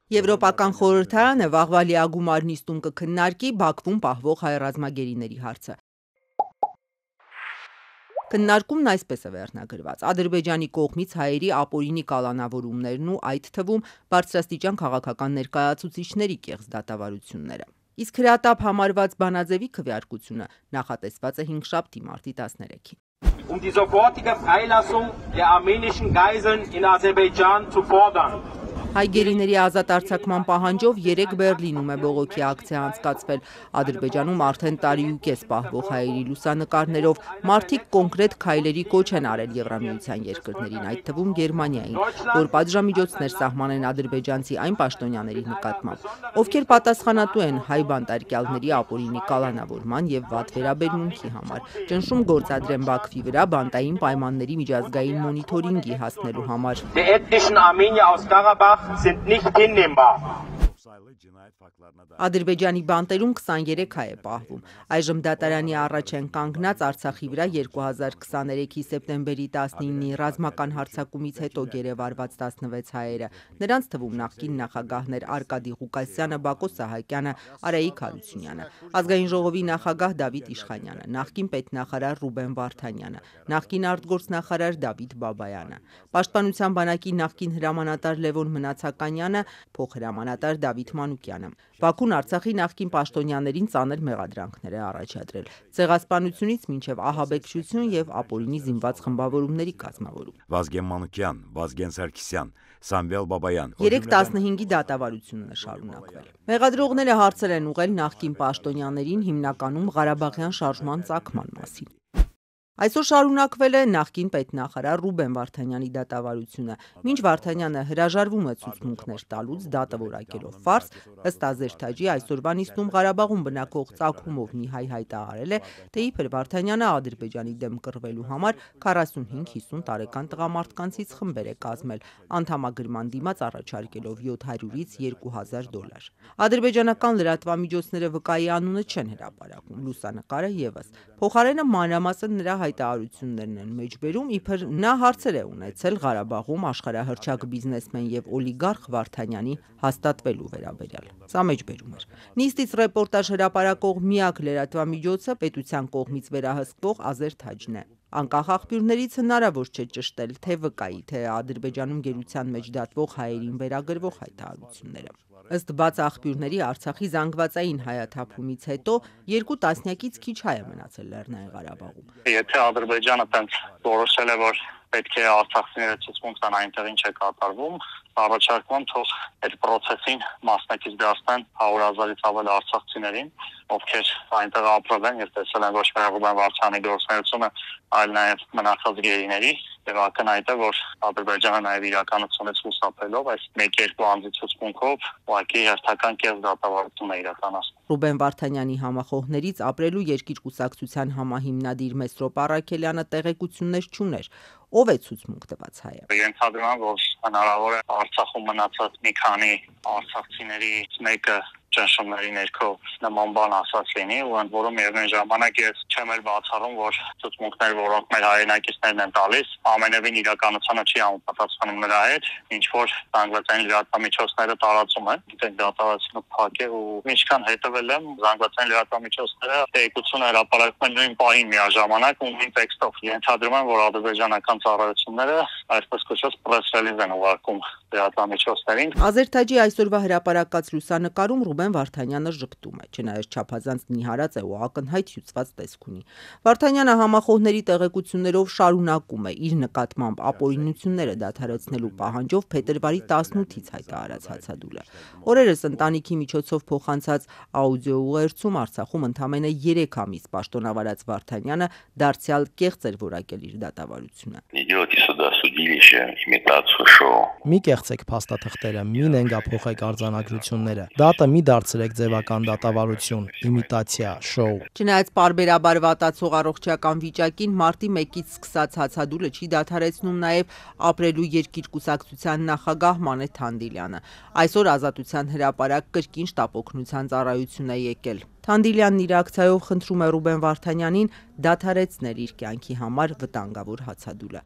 Եվրոպական խորհրդարանը վաղվա լիագումար նիստում կքննարկի Բաքվում պահվող հայ ռազմագերիների հարցը։ Քննարկումն այսպես է վերնագրված. Ադրբեջանի կողմից հայերի ապօրինի կալանավորումներն ու այդ թվում բարձրաստիճան քաղաքական ներկայացուցիչների կեղծ դատավարությունները։ Իսկ հրատապ համարված բանաձևի քվեարկությունը նախատեսված է հինգշաբթի մարտի 13-ին։ Die sofortige Freilassung der armenischen Geiseln in Aserbaidschan zu fordern. Հայ գերիների ազատ արձակման պահանջով 3 Բերլինում է բողոքի ակցիա անցկացվել։ Ադրբեջանում արդեն տարի ու կես պահվող հայերի լուսանկարներով մարդիկ կոնկրետ քայլերի կոչ են արել Եվրամիության երկրներին, այդ թվում Գերմանիային, որ պատժամիջոցներ սահմանեն ադրբեջանցի այն պաշտոնյաների նկատմամբ, ովքեր պատասխանատու են հայ բանտարկյալների ապօրինի կալանավորման եւ վատ վերաբերմունքի համար, ճնշում գործադրեն Բաքվի վրա բանտային պայմանների միջազգային մոնիթորինգի հասնելու համար։ Sind nicht hinnehmbar. Ադրբեջանի բանտերում 23 հայ է պահվում։ Այժմ դատարանի առաջ են կանգնած Արցախի վրա 2023-ի սեպտեմբերի 19-ի ռազմական հարձակումից հետո գերեվարված 16 հայերը։ Նրանց թվում նախկին նախագահներ Արկադի Ղուկասյանը, Բակո Սահակյանը, Արայիկ Հարությունյանը, Ազգային ժողովի նախագահ Դավիթ Իշխանյանը, նախկին պետնախարար Ռուբեն Վարդանյանը, նախկին արտգործնախարար Դավիթ Բաբայանը, Պաշտպանության բանակի նախկին հրամանատար Լևոն Մնացականյանը, փոխհրամանատար Դավիթ Մանուկյանը։ Բաքուն Արցախի նախկին պաշտոնյաներին ծանր մեղադրանքներ է առաջադրել, ցեղասպանությունից մինչև ահաբեկչություն եւ ապօրինի զինված խմբավորումների կազմավորում։ Վազգեն Մանուկյան, Վազգեն Սարգսյան, Սամվել Բաբայան 3-15-ի դատավարությունն է շարունակվել։ Մեղադրողները հարցեր են ուղղել նախկին պաշտոնյաներին հիմնականում Ղարաբաղյան շարժման ծագման մասին։ Այսօր շարունակվել է նախկին պետնախարար Ռուբեն Վարդանյանի դատավարությունը, մինչ Վարդանյանը հրաժարվում է ցուցմունքներ տալուց դատը որակելով ֆարս, ըստ Ազերթաջի այսօրվա նիստում Ղարաբաղում բնակվող ծագումով մի հայ հայտարարել է, թե իբր Վարդանյանը Ադրբեջանի դեմ կռվելու համար 45-50 տարեկան տղամարդկանցից խմբեր է կազմել, անդամագրման դիմաց առաջարկելով $700-ից $2000։ Ադրբեջանական լրատվամիջոցները վկայի անունը չեն հրապարակում, լուսանկարը եւս։ Փոխարենը մանրամասն նրա հայտարարություններն են մեջբերում, իբր նա հարցեր է ունեցել Ղարաբաղում աշխարհահռչակ բիզնեսմեն եւ օլիգարխ Վարդանյանի հաստատվելու վերաբերյալ։ Սա մեջբերում էր։ Նիստից ռեպորտաժ հրապարակող միակ լրատվամիջոցը պետության կողմից վերահսկվող Ազերթաջն է։ Անկախ աղբյուրներից հնարավոր չէ ճշտել թե վկայի, թե Ադրբեջանում գերության մեջ դատվող հայերին վերագրվող հայտարարությունները։ Ըստ բաց աղբյուրների Արցախի զանգվածային հայաթափումից հետո 2 տասնյակից քիչ հայ է մնացել Լեռնային Ղարաբաղում։ Եթե Ադրբեջանը տենց որոշել է, որ պետք է արցախցիները ցուցմունք տան այնտեղ ինչ է կատարվում, առաջարկում թող այդ process-ին մասնակից դարձնեն 100,000-ից ավել արցախցիներին, ովքեր այնտեղ ապրել են եւ տեսել են ոչ միայն Ռուբեն Վարդանի գործունեությունը, այլ նաեւ մնացած գերիների եւ ակնհայտ է, որ Ադրբեջանը նաեւ իրականությունից խուսափելով այս 1-2 անձի ցուցմունքով ուղղակի հերթական կեղծ դատավարություն է իրականացնում։ Ռուբեն Վարդանյանի համախոհներից ապրելու երկիր կուսակցության համահիմնադիր Մեսրոպ Առաքելյանը տեղեկություններ չուներ, ով է ցուցմունք տված հայը։ Ենթադրում եմ, որ հնարավոր է Արցախում մնացած մի քանի արցախցիներից մեկը ճնշումների ներքո նման բան ասած լինի, ու ընդ որում միևնույն ժամանակ ես չեմ էլ բացառում, որ ցուցմունքներ, որոնք մեր հայրենակիցներն են տալիս, ամենևին իրականությանը չի համապատասխանում նրա հետ, ինչ որ զանգվածային լրատվամիջոցները տարածում են, գիտեք դատավարությունը փակ է ու ինչքան հետևել եմ, զանգվածային լրատվամիջոցները տեղեկություն հրապարակում են նույն պահին միաժամանակ ու նույն տեքստով։ Ենթադրում եմ, որ ադրբեջանական ծառայությունները այսպես կոչված press release են ուղարկում լրատվամիջոցներին։ Ազերթաջի այսօրվա հրապարակած լուսանկարում Ռուբեն Վարդանյանը ժպտում է, չնայած չափազանց նիհարած է ու ակնհայտ հյուծված տեսք ունի։ Վարդանյանը համախոհների տեղեկություններով շարունակում է իր նկատմամբ ապօրինությունները դադարեցնելու պահանջով փետրվարի 18-ից հայտարարած հացադուլը։ Օրերս ընտանիքի միջոցով փոխանցած աուդիո ուղերձում Արցախում ընդամենը 3 ամիս պաշտոնավարած Վարդանյանը դարձյալ կեղծ էր որակել իր դատավարությունը։ Մի կեղծեք փաստաթղթերը, մի նենգափոխեք արձանագրությունները, դատը մի դարձրեք ձևական դատավարություն, իմիտացիա, շոու։ Չնայած պարբերաբար վատացող առողջական վիճակին մարտի 1-ից սկսած հացադուլը չի դադարեցնում նաև ապրելու երկիր կուսակցության նախագահ Մանե Թանդիլյանը։ Այսօր Ազատության հրապարակ կրկին շտապօգնության ծառայություն է եկել։ Թանդիլյանն իր ակցիայով խնդրում է Ռուբեն Վարդանյանին դադարեցնել իր կյանքի համար վտանգավոր հացադուլը։